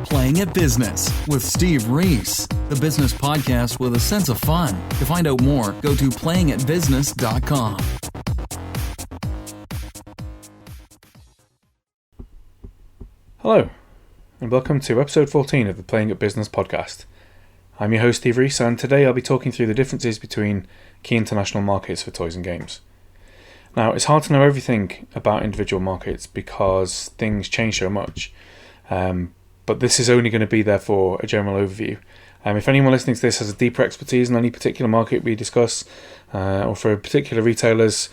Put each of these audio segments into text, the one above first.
Playing at Business with Steve Reese, the business podcast with a sense of fun. To find out more, go to playingatbusiness.com. Hello, and welcome to episode 14 of the Playing at Business podcast. I'm your host, Steve Reese, and today I'll be talking through the differences between key international markets for toys and games. Now, it's hard to know everything about individual markets because things change so much, but this is only going to be there for a general overview. If anyone listening to this has a deeper expertise in any particular market we discuss, or for particular retailers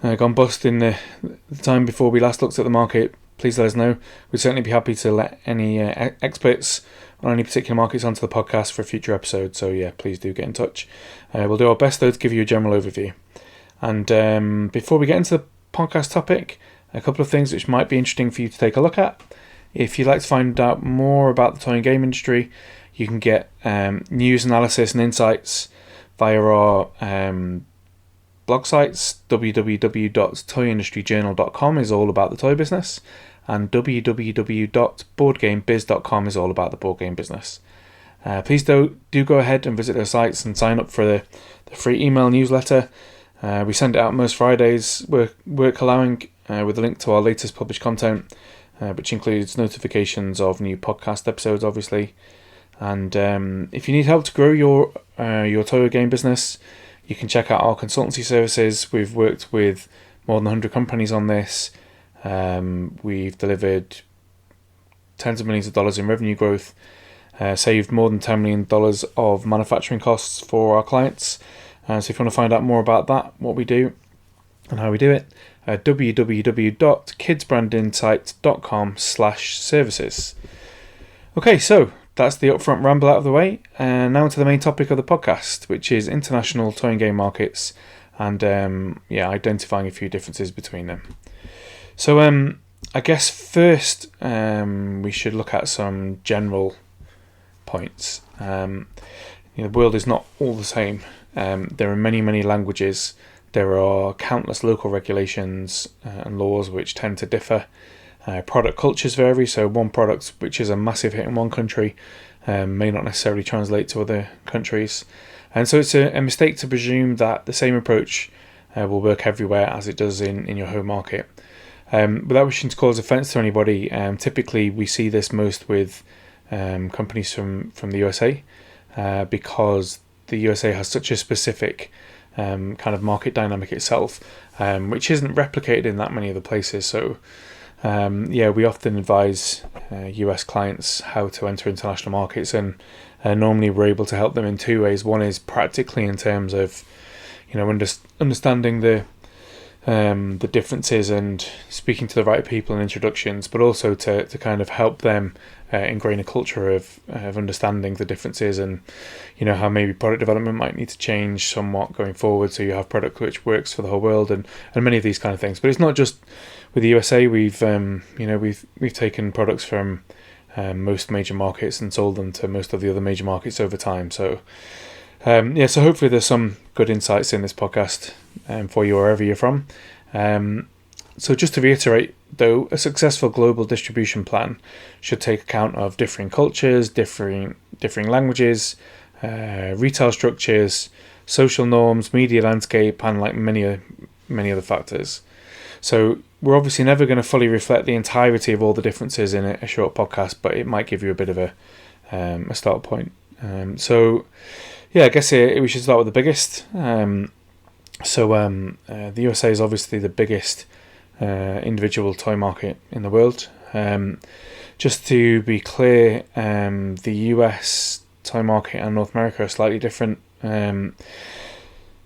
gone bust in the time before we last looked at the market, please let us know. We'd certainly be happy to let any experts on any particular markets onto the podcast for a future episode, so yeah, please do get in touch. We'll do our best though to give you a general overview. And before we get into the podcast topic, a couple of things which might be interesting for you to take a look at. If you'd like to find out more about the toy and game industry, you can get news, analysis and insights via our blog sites. www.toyindustryjournal.com is all about the toy business, and www.boardgamebiz.com is all about the board game business. Please do go ahead and visit those sites and sign up for the free email newsletter. We send it out most Fridays, work allowing, with a link to our latest published content, which includes notifications of new podcast episodes, obviously. And if you need help to grow your toy game business, you can check out our consultancy services. We've worked with more than 100 companies on this. We've delivered tens of millions of dollars in revenue growth, saved more than $10 million of manufacturing costs for our clients. So if you want to find out more about that, what we do and how we do it, www.kidsbrandinsight.com/services. Okay, so that's the upfront ramble out of the way, and now to the main topic of the podcast, which is international toy and game markets, and identifying a few differences between them. So I guess first we should look at some general points. The world is not all the same. There are many languages. There are countless local regulations and laws which tend to differ. Product cultures vary, so one product which is a massive hit in one country may not necessarily translate to other countries. And so it's a mistake to presume that the same approach will work everywhere as it does in your home market. Without wishing to cause offence to anybody, typically we see this most with companies from the USA, because the USA has such a specific kind of market dynamic itself, which isn't replicated in that many other places. So we often advise US clients how to enter international markets, and normally we're able to help them in two ways. One is practically in terms of understanding the differences and speaking to the right people and introductions, but also to kind of help them ingrain a culture of understanding the differences, and how maybe product development might need to change somewhat going forward, so you have product which works for the whole world, and many of these kind of things. But it's not just with the USA. We've taken products from most major markets and sold them to most of the other major markets over time. So so hopefully there's some good insights in this podcast for you wherever you're from. So just to reiterate, though, a successful global distribution plan should take account of differing cultures, differing languages, retail structures, social norms, media landscape, and like many other factors. So we're obviously never going to fully reflect the entirety of all the differences in a short podcast, but it might give you a bit of a start point. I guess we should start with the biggest. The USA is obviously the biggest individual toy market in the world. Just to be clear, the US toy market and North America are slightly different,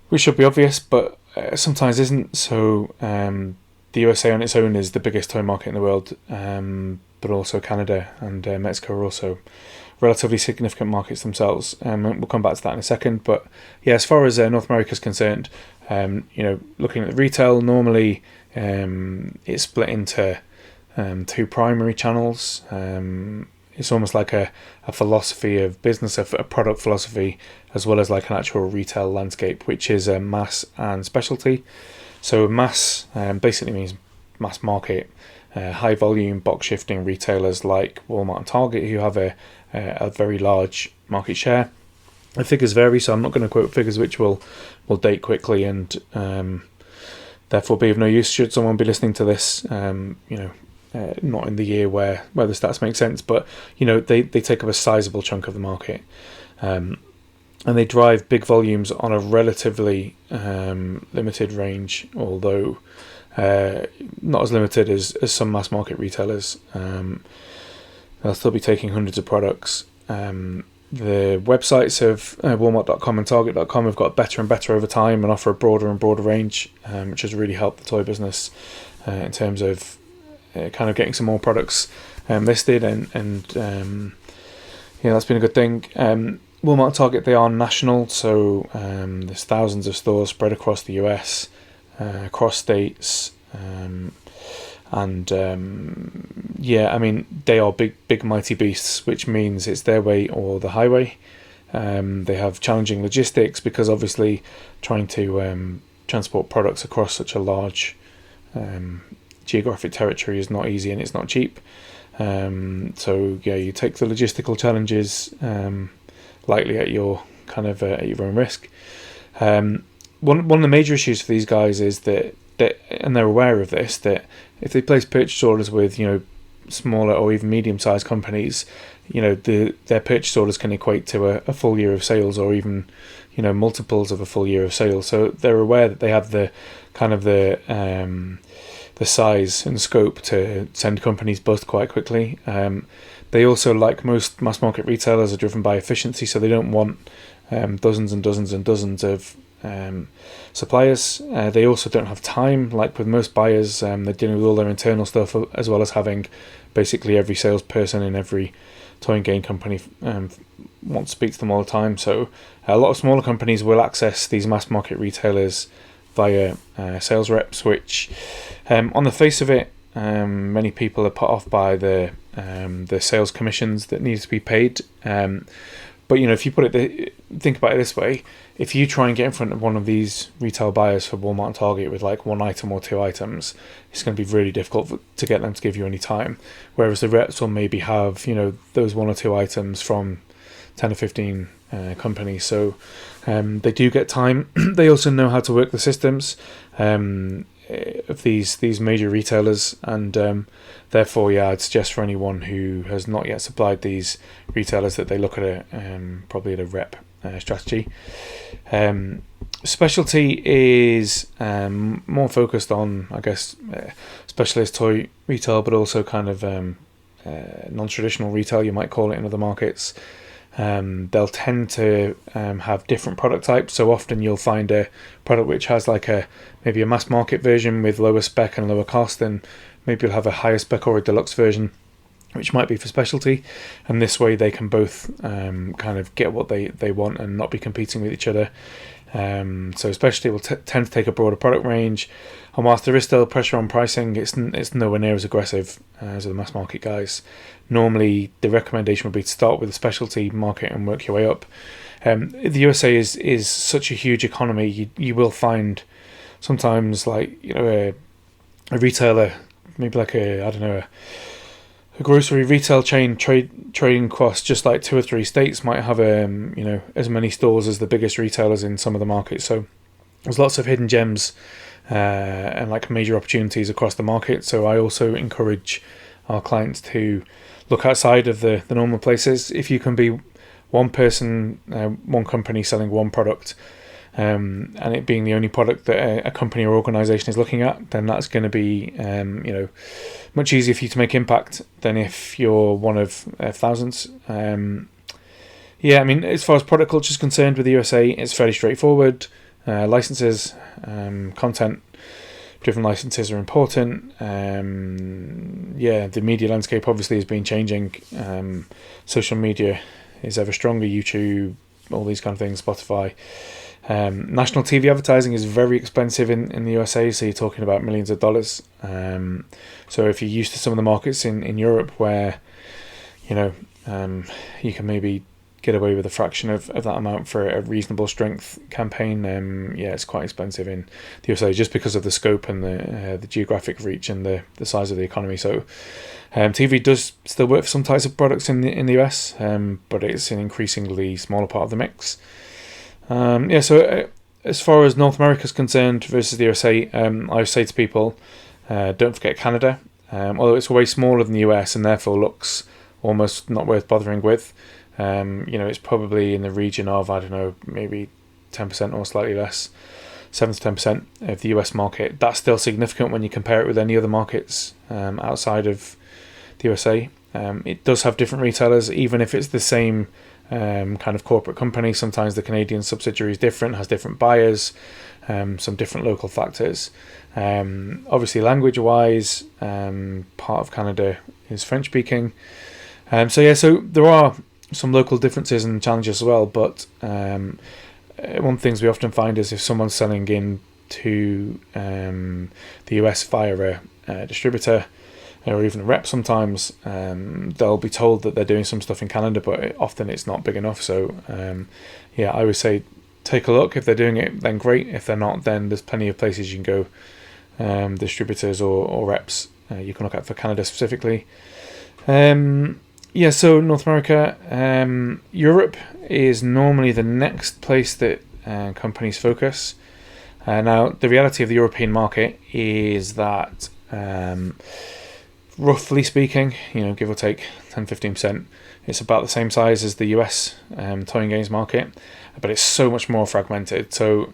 which should be obvious, but sometimes isn't. So the USA on its own is the biggest toy market in the world, but also Canada and Mexico are also relatively significant markets themselves. We'll come back to that in a second. But yeah, as far as North America is concerned, looking at retail, normally it's split into two primary channels. It's almost like a philosophy of business, a product philosophy, as well as like an actual retail landscape, which is mass and specialty. So mass basically means mass market, high volume box shifting retailers like Walmart and Target, who have a very large market share. The figures vary, so I'm not going to quote figures which will date quickly and therefore be of no use should someone be listening to this, not in the year where the stats make sense, but they take up a sizable chunk of the market, and they drive big volumes on a relatively limited range, although not as limited as some mass market retailers. They'll still be taking hundreds of products. The websites of Walmart.com and Target.com have got better and better over time and offer a broader and broader range, which has really helped the toy business in terms of kind of getting some more products listed, and that's been a good thing. Walmart and Target, they are national, so there's thousands of stores spread across the US, across states, and they are big mighty beasts, which means it's their way or the highway. They have challenging logistics because obviously trying to transport products across such a large geographic territory is not easy and it's not cheap. So you take the logistical challenges lightly at your at your own risk. One of the major issues for these guys is that and they're aware of this, that if they place purchase orders with smaller or even medium-sized companies, their purchase orders can equate to a full year of sales, or even multiples of a full year of sales. So they're aware that they have the size and scope to send companies bust quite quickly. They also, like most mass market retailers, are driven by efficiency, so they don't want dozens and dozens and dozens of suppliers. They also don't have time, like with most buyers. They're dealing with all their internal stuff, as well as having basically every salesperson in every toy and game company want to speak to them all the time. So a lot of smaller companies will access these mass market retailers via sales reps, which on the face of it, many people are put off by the sales commissions that need to be paid. But if you think about it this way, if you try and get in front of one of these retail buyers for Walmart and Target with like one item or two items, it's going to be really difficult to get them to give you any time. Whereas the reps will maybe have those one or two items from 10 or 15 companies, so they do get time. They also know how to work the systems of these major retailers, and therefore, I'd suggest for anyone who has not yet supplied these retailers that they look at probably at a rep strategy. Specialty is more focused on, I guess, specialist toy retail, but also kind of non-traditional retail, you might call it in other markets. They'll tend to have different product types, so often you'll find a product which has like maybe a mass market version with lower spec and lower cost, and maybe you'll have a higher spec or a deluxe version which might be for specialty, and this way they can both kind of get what they want and not be competing with each other. So specialty will tend to take a broader product range, and whilst there is still pressure on pricing, it's nowhere near as aggressive as the mass market guys. Normally the recommendation would be to start with the specialty market and work your way up. The USA is such a huge economy. You will find sometimes like a retailer, maybe like a grocery retail chain trading across just like 2 or 3 states might have as many stores as the biggest retailers in some of the markets. So there's lots of hidden gems and like major opportunities across the market. So I also encourage our clients to look outside of the normal places. If you can be one person, one company selling one product, and it being the only product that a company or organization is looking at, then that's going to be much easier for you to make impact than if you're one of thousands. As far as product culture is concerned with the USA, it's fairly straightforward. Licenses, content driven licenses are important. The media landscape obviously has been changing. Social media is ever stronger, YouTube, all these kind of things, Spotify. National TV advertising is very expensive in the USA, so you're talking about millions of dollars. So if you're used to some of the markets in Europe where you can maybe get away with a fraction of that amount for a reasonable strength campaign. It's quite expensive in the USA just because of the scope and the geographic reach and the size of the economy. So TV does still work for some types of products in the US, but it's an increasingly smaller part of the mix. So as far as North America is concerned versus the USA, I would say to people, don't forget Canada. Although it's way smaller than the US and therefore looks almost not worth bothering with. It's probably in the region of, I don't know, maybe 10% or slightly less, 7 to 10% of the US market. That's still significant when you compare it with any other markets outside of the USA. It does have different retailers, even if it's the same kind of corporate company. Sometimes the Canadian subsidiary is different, has different buyers, some different local factors. Obviously, language-wise, part of Canada is French-speaking. So there are some local differences and challenges as well, but one of the things we often find is if someone's selling into the US via a distributor or even a rep sometimes, they'll be told that they're doing some stuff in Canada, but often it's not big enough. So I would say take a look. If they're doing it, then great. If they're not, then there's plenty of places you can go, distributors or reps you can look at for Canada specifically. So North America, Europe is normally the next place that companies focus. Now, the reality of the European market is that, roughly speaking, give or take 10-15%, it's about the same size as the US toy and games market, but it's so much more fragmented. So,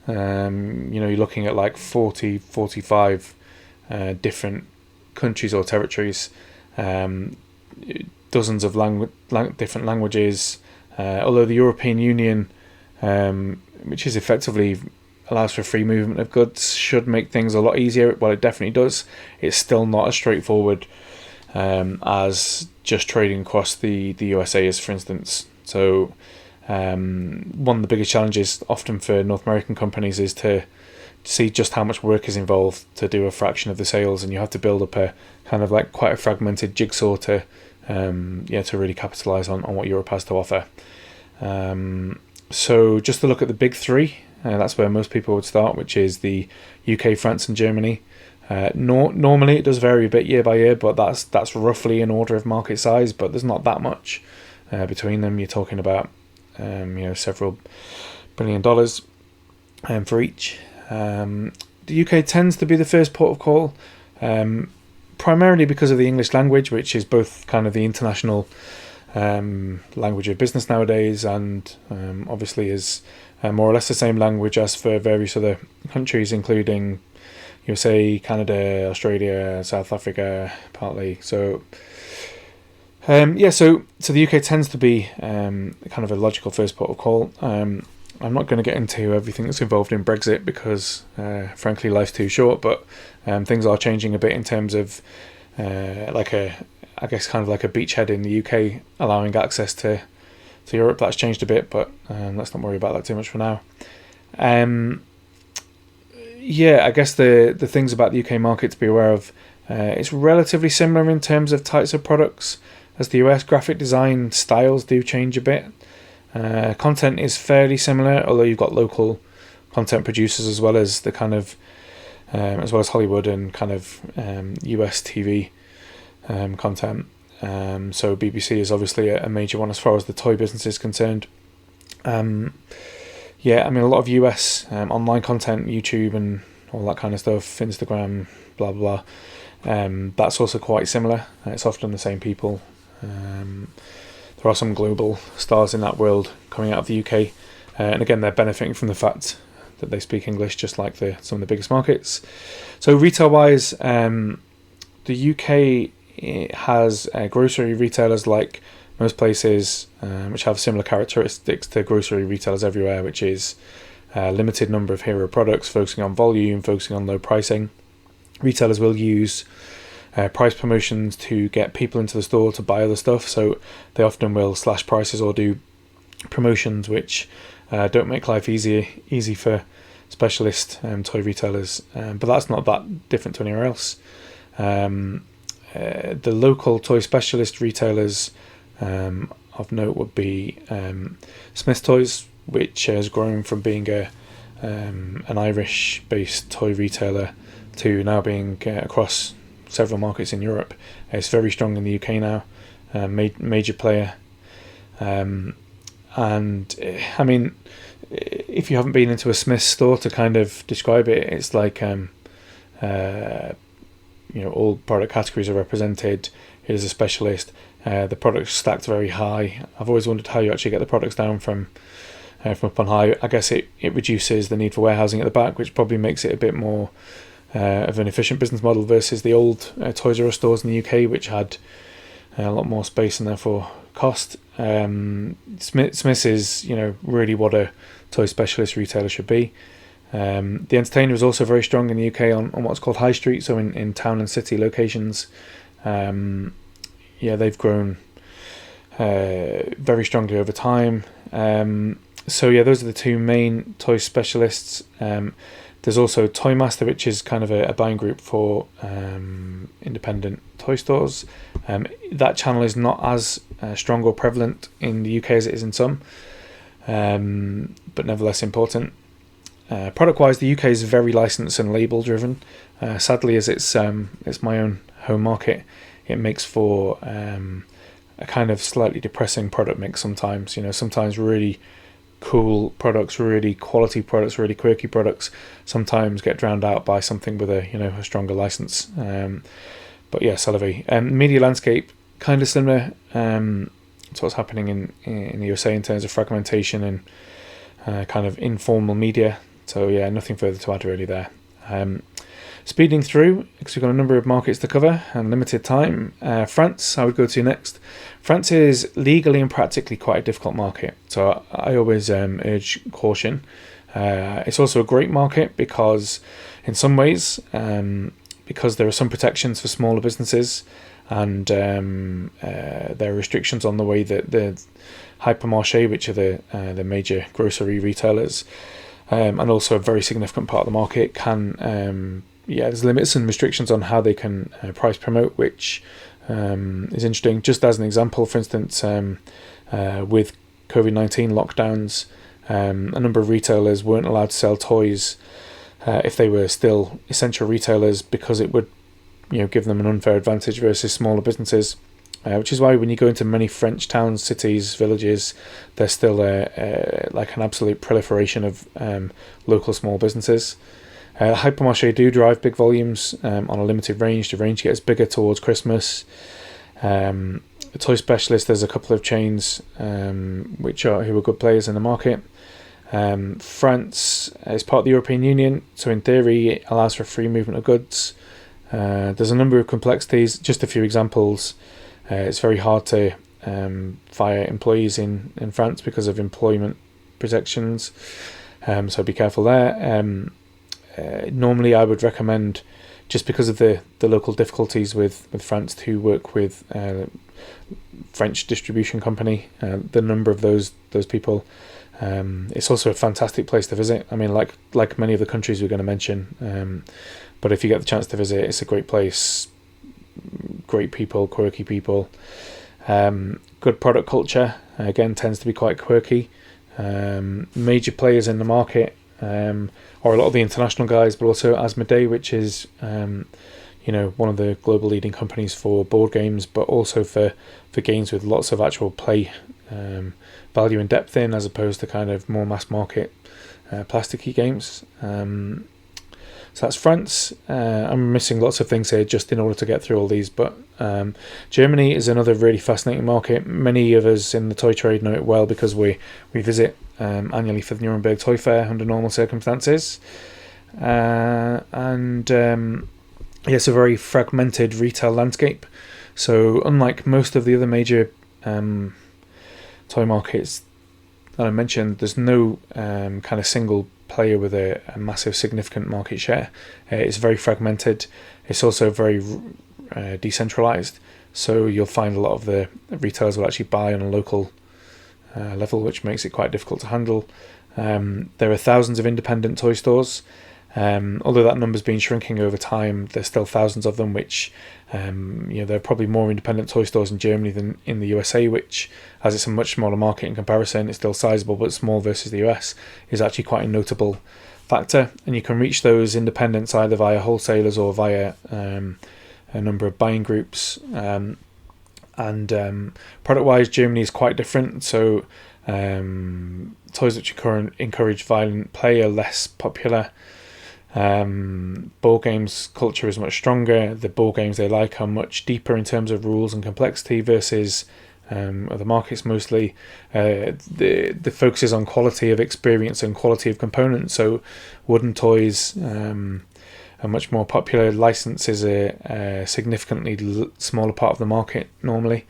you're looking at like 40, 45 different countries or territories, dozens of different languages, although the European Union, which is effectively allows for free movement of goods, should make things a lot easier. Well, it definitely does. It's still not as straightforward as just trading across the USA is, for instance. So one of the biggest challenges often for North American companies is to see just how much work is involved to do a fraction of the sales, and you have to build up a kind of like quite a fragmented jigsaw to really capitalize on what Europe has to offer. So just to look at the big three, that's where most people would start, which is the UK, France, and Germany. Normally it does vary a bit year by year, but that's roughly an order of market size. But there's not that much between them. You're talking about several $1 billion for each. The UK tends to be the first port of call, primarily because of the English language, which is both kind of the international language of business nowadays, and obviously is more or less the same language as for various other countries, including USA, Canada, Australia, South Africa, partly. So so the UK tends to be kind of a logical first port of call. I'm not going to get into everything that's involved in Brexit because, frankly, life's too short. But things are changing a bit in terms of kind of like a beachhead in the UK allowing access to Europe. That's changed a bit, but let's not worry about that too much for now. I guess the things about the UK market to be aware of, it's relatively similar in terms of types of products as the US. Graphic design styles do change a bit. Content is fairly similar, although you've got local content producers as well as the kind of as well as Hollywood and kind of US TV content. So BBC is obviously a major one as far as the toy business is concerned. A lot of US online content, YouTube and all that kind of stuff, Instagram, blah blah blah. That's also quite similar. It's often the same people. There are some global stars in that world coming out of the UK, and again they're benefiting from the fact that they speak English, just like some of the biggest markets. So retail-wise, the UK has grocery retailers like most places, which have similar characteristics to grocery retailers everywhere, which is a limited number of hero products, focusing on volume, focusing on low pricing. Retailers will use price promotions to get people into the store to buy other stuff, so they often will slash prices or do promotions which don't make life easy for specialist toy retailers, but that's not that different to anywhere else. The local toy specialist retailers are of note would be Smith's Toys, which has grown from being an Irish-based toy retailer to now being across several markets in Europe. It's very strong in the UK now, major player. And I mean, if you haven't been into a Smith's store, to kind of describe it, it's like all product categories are represented. It is a specialist. The products stacked very high. I've always wondered how you actually get the products down from up on high. I guess it reduces the need for warehousing at the back, which probably makes it a bit more of an efficient business model versus the old Toys R Us stores in the UK, which had a lot more space and therefore cost. Smith's is really what a toy specialist retailer should be. The Entertainer is also very strong in the UK on what's called high street, so in town and city locations. They've grown very strongly over time. Those are the two main toy specialists. There's also Toy Master, which is kind of a buying group for independent toy stores. That channel is not as strong or prevalent in the UK as it is in some, but nevertheless important. Product-wise, the UK is very license and label driven. Sadly, as it's my own home market, it makes for a kind of slightly depressing product mix sometimes. Sometimes really cool products, really quality products, really quirky products sometimes get drowned out by something with a stronger license. But yeah, Celebi. Media landscape kind of similar to what's happening in the USA in terms of fragmentation and kind of informal media. So yeah, nothing further to add really there. Speeding through, because we've got a number of markets to cover and limited time. France, I would go to next. France is legally and practically quite a difficult market, so I always urge caution. It's also a great market because, in some ways, because there are some protections for smaller businesses, and there are restrictions on the way that the hypermarché, which are the major grocery retailers, and also a very significant part of the market, can there's limits and restrictions on how they can price promote, which is interesting. Just as an example, for instance, with COVID-19 lockdowns, a number of retailers weren't allowed to sell toys if they were still essential retailers, because it would give them an unfair advantage versus smaller businesses. Which is why when you go into many French towns, cities, villages, there's still like an absolute proliferation of local small businesses. Hypermarché do drive big volumes on a limited range. The range gets bigger towards Christmas. The toy specialist, there's a couple of chains who are good players in the market. France is part of the European Union, so in theory it allows for free movement of goods. There's a number of complexities. Just a few examples. It's very hard to fire employees in France because of employment protections, so be careful there. Normally I would recommend, just because of the local difficulties with France, to work with French distribution company. The number of those people. It's also a fantastic place to visit. I mean, like many of the countries we're going to mention, but if you get the chance to visit, it's a great place. Great people, quirky people. Good product culture, again, tends to be quite quirky. Major players in the market, or a lot of the international guys, but also Asmodee, which is one of the global leading companies for board games, but also for games with lots of actual play value and depth in, as opposed to kind of more mass market plasticky games. So that's France. I'm missing lots of things here just in order to get through all these, but Germany is another really fascinating market. Many of us in the toy trade know it well because we visit annually for the Nuremberg Toy Fair under normal circumstances. It's a very fragmented retail landscape. So unlike most of the other major toy markets that I mentioned, there's no kind of single player with a massive significant market share. It's very fragmented. It's also very decentralized, so you'll find a lot of the retailers will actually buy on a local level, which makes it quite difficult to handle. There are thousands of independent toy stores, Although that number's been shrinking over time, there's still thousands of them, which, there are probably more independent toy stores in Germany than in the USA, which, as it's a much smaller market in comparison, it's still sizable, but small versus the US is actually quite a notable factor. And you can reach those independents either via wholesalers or via a number of buying groups. Product-wise, Germany is quite different. So toys which encourage violent play are less popular. Board games culture is much stronger. The board games they like are much deeper in terms of rules and complexity versus other markets mostly. The focus is on quality of experience and quality of components. So wooden toys are much more popular. License is a significantly smaller part of the market normally.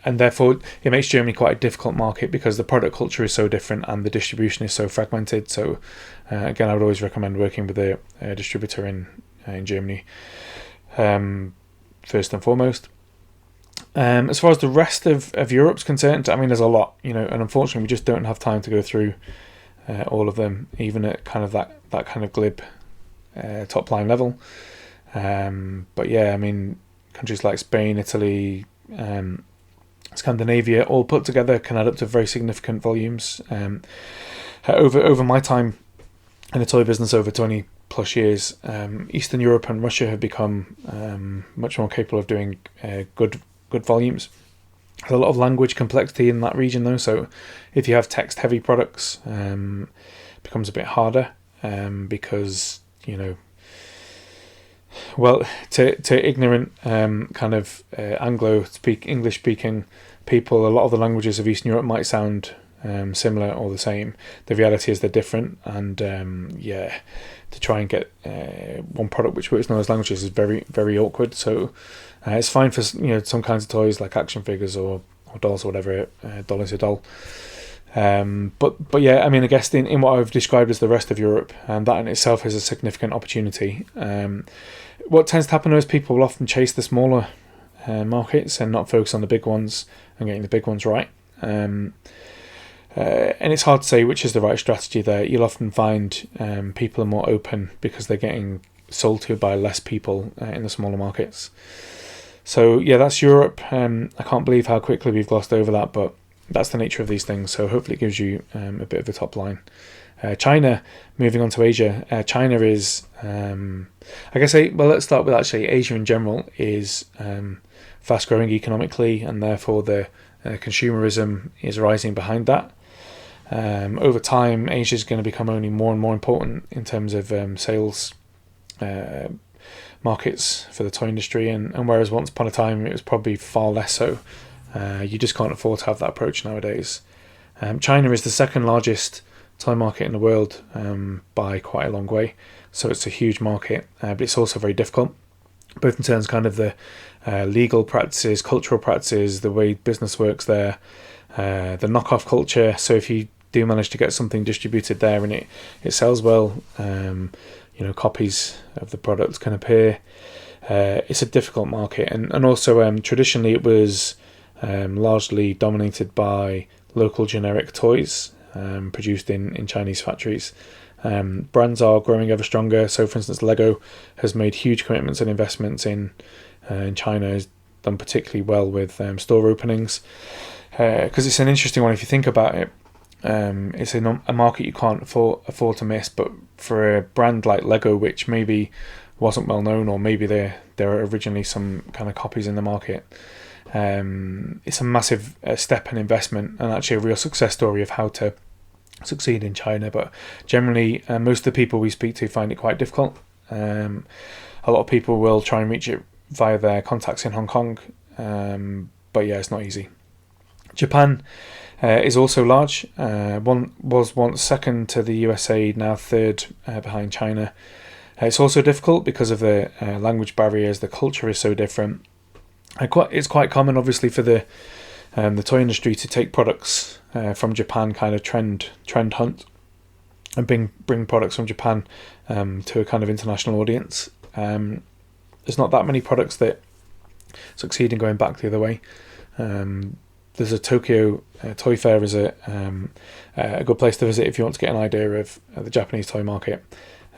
And therefore, it makes Germany quite a difficult market because the product culture is so different and the distribution is so fragmented. So, again, I would always recommend working with a distributor in Germany, first and foremost. As far as the rest of Europe's concerned, I mean, there's a lot, and unfortunately, we just don't have time to go through all of them, even at kind of that kind of glib top line level. But yeah, I mean, countries like Spain, Italy, Scandinavia, all put together can add up to very significant volumes. Over my time in the toy business, over 20 plus years, Eastern Europe and Russia have become much more capable of doing good volumes. There's a lot of language complexity in that region though, so if you have text heavy products, it becomes a bit harder because to ignorant kind of English speaking people, a lot of the languages of Eastern Europe might sound similar or the same. The reality is they're different, and to try and get one product which works in those languages is very, very awkward. So it's fine for some kinds of toys like action figures or dolls or whatever. Doll is a doll. But yeah, I mean, I guess in what I've described as the rest of Europe, that in itself is a significant opportunity. What tends to happen is people will often chase the smaller markets and not focus on the big ones and getting the big ones right. And it's hard to say which is the right strategy there. You'll often find people are more open because they're getting sold to by less people in the smaller markets. So yeah, that's Europe. I can't believe how quickly we've glossed over that, but that's the nature of these things. So hopefully it gives you a bit of a top line. China, moving on to Asia. China is, let's start with actually Asia in general is fast growing economically, and therefore the consumerism is rising behind that. Over time, Asia is going to become only more and more important in terms of sales markets for the toy industry, and whereas once upon a time it was probably far less so. You just can't afford to have that approach nowadays. China is the second largest toy market in the world by quite a long way, so it's a huge market, but it's also very difficult, both in terms of kind of the legal practices, cultural practices, the way business works there, the knockoff culture. So if you do manage to get something distributed there and it sells well, copies of the products can appear. It's a difficult market, and also traditionally it was largely dominated by local generic toys produced in Chinese factories. Brands are growing ever stronger. So, for instance, Lego has made huge commitments and investments in China. Has done particularly well with store openings because it's an interesting one if you think about it. It's a market you can't afford to miss. But for a brand like Lego, which maybe wasn't well known, or maybe there are originally some kind of copies in the market, it's a massive step in investment and actually a real success story of how to succeed in China. But generally, most of the people we speak to find it quite difficult. A lot of people will try and reach it via their contacts in Hong Kong, but yeah, it's not easy. Japan is also large. Was once second to the USA, now third behind China. It's also difficult because of the language barriers. The culture is so different. It's quite common, obviously, for the toy industry to take products from Japan, kind of trend hunt, and bring products from Japan to a kind of international audience. There's not that many products that succeed in going back the other way. there's a Tokyo Toy Fair is a good place to visit if you want to get an idea of the Japanese toy market.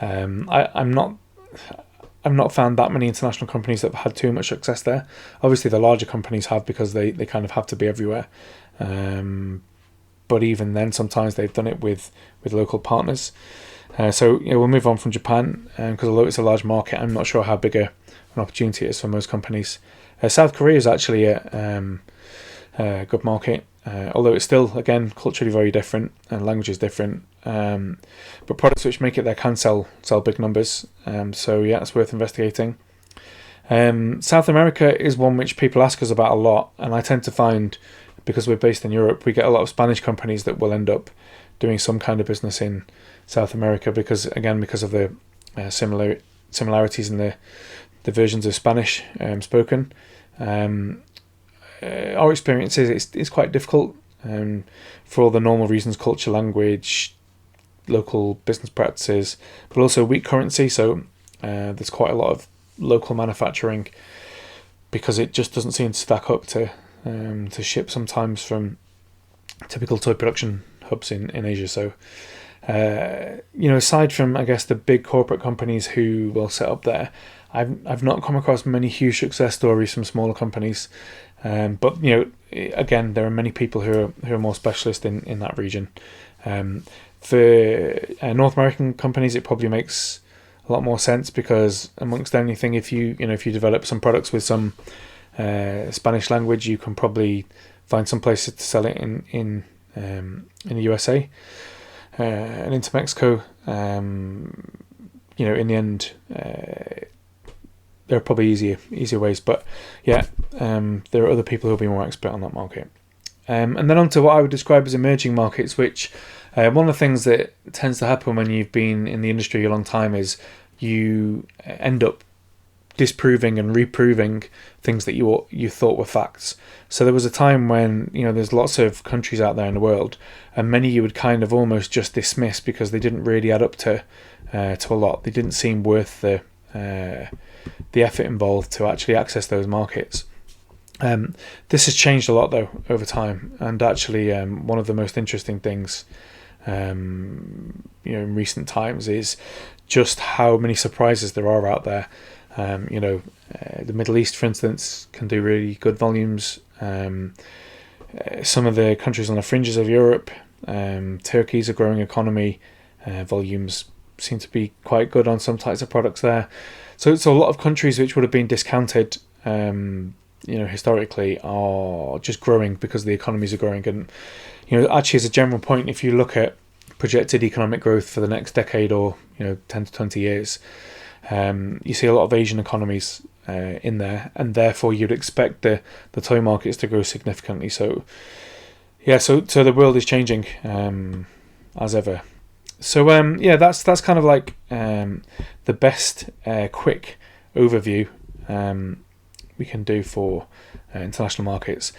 I've not found that many international companies that have had too much success there. Obviously, the larger companies have, because they kind of have to be everywhere. But even then, sometimes they've done it with local partners. So we'll move on from Japan, because although it's a large market, I'm not sure how big an opportunity it is for most companies. South Korea is actually a good market, although it's still, again, culturally very different and language is different. But products which make it there can sell big numbers. So yeah, it's worth investigating. South America is one which people ask us about a lot, and I tend to find, because we're based in Europe, we get a lot of Spanish companies that will end up doing some kind of business in South America, because of the similarities in the versions of Spanish spoken. Our experience is it's quite difficult, for all the normal reasons: culture, language, local business practices, but also weak currency. So there's quite a lot of local manufacturing, because it just doesn't seem to stack up to ship sometimes from typical toy production hubs in Asia. So aside from, I guess, the big corporate companies who will set up there, I've not come across many huge success stories from smaller companies. But again, there are many people who are more specialist in that region. For North American companies, it probably makes a lot more sense, because amongst anything, if you develop some products with some Spanish language, you can probably find some places to sell it in the USA and into Mexico. In the end, there are probably easier ways, but yeah, there are other people who'll be more expert on that market. And then on to what I would describe as emerging markets, which one of the things that tends to happen when you've been in the industry a long time is you end up disproving and reproving things that you thought were facts. So there was a time when there's lots of countries out there in the world, and many you would kind of almost just dismiss because they didn't really add up to a lot. They didn't seem worth the effort involved to actually access those markets. This has changed a lot though over time, and actually one of the most interesting things in recent times is just how many surprises there are out there. The Middle East, for instance, can do really good volumes. Some of the countries on the fringes of Europe, Turkey's a growing economy, volumes seem to be quite good on some types of products there. So it's a lot of countries which would have been discounted historically are just growing because the economies are growing. And actually, as a general point, if you look at projected economic growth for the next decade or 10 to 20 years, you see a lot of Asian economies in there, and therefore you'd expect the toy markets to grow significantly. So yeah, so the world is changing as ever. So that's kind of like the best quick overview we can do for international markets.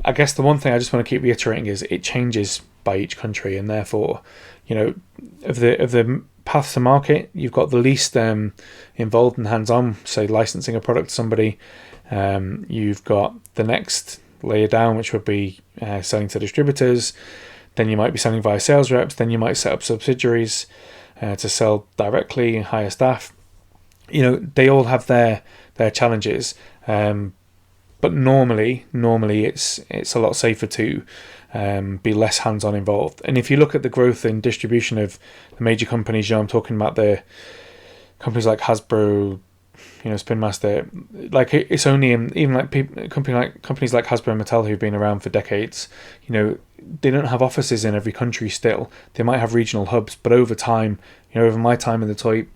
I guess the one thing I just want to keep reiterating is it changes by each country, and therefore, of the paths to market, you've got the least involved and hands-on, say licensing a product to somebody. You've got the next layer down, which would be selling to distributors. Then you might be selling via sales reps. Then you might set up subsidiaries to sell directly and hire staff. They all have their challenges, but normally it's a lot safer to be less hands-on involved. And if you look at the growth in distribution of the major companies, I'm talking about the companies like Hasbro, Spin Master. Like it's only even like companies like Hasbro and Mattel who've been around for decades. They don't have offices in every country still. They might have regional hubs, but over time, over my time in the toy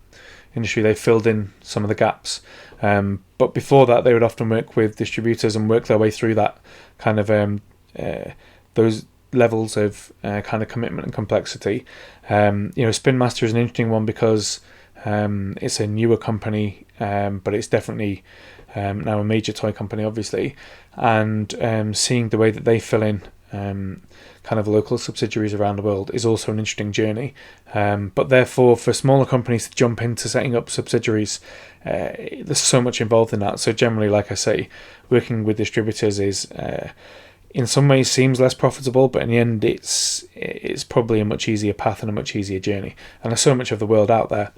industry, they've filled in some of the gaps. But before that, they would often work with distributors and work their way through that kind of those levels of kind of commitment and complexity. Spin Master is an interesting one because it's a newer company, but it's definitely now a major toy company, obviously. And seeing the way that they fill in kind of local subsidiaries around the world is also an interesting journey. But therefore, for smaller companies to jump into setting up subsidiaries, there's so much involved in that. So generally, like I say, working with distributors is in some ways seems less profitable, but in the end it's probably a much easier path and a much easier journey. And there's so much of the world out there.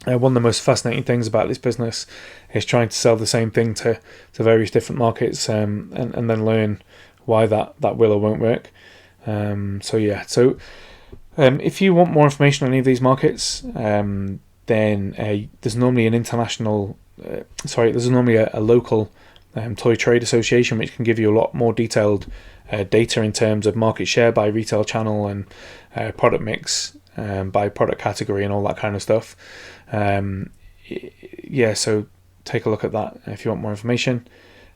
One of the most fascinating things about this business is trying to sell the same thing to various different markets, and then learn why that will or won't work. So if you want more information on any of these markets, then there's normally a local toy trade association which can give you a lot more detailed data in terms of market share by retail channel and product mix, by product category and all that kind of stuff. So take a look at that if you want more information.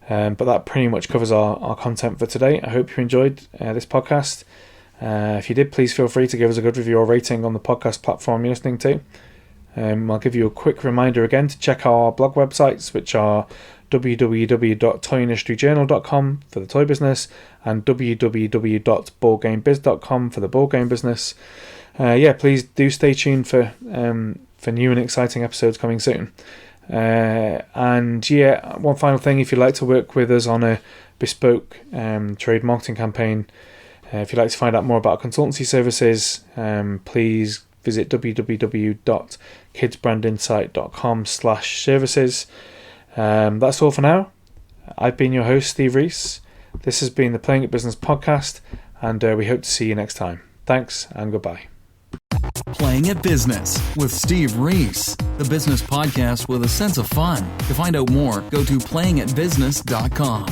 But that pretty much covers our content for today. I hope you enjoyed this podcast. If you did, please feel free to give us a good review or rating on the podcast platform you're listening to. I'll give you a quick reminder again to check our blog websites, which are www.toyindustryjournal.com for the toy business and www.boardgamebiz.com for the board game business. Please do stay tuned for new and exciting episodes coming soon. One final thing, if you'd like to work with us on a bespoke trade marketing campaign, if you'd like to find out more about consultancy services, please visit www.kidsbrandinsight.com/services. That's all for now. I've been your host, Steve Reese. This has been the Playing It Business podcast, and we hope to see you next time. Thanks and goodbye. Playing It Business with Steve Reese, the business podcast with a sense of fun. To find out more, go to playingitbusiness.com.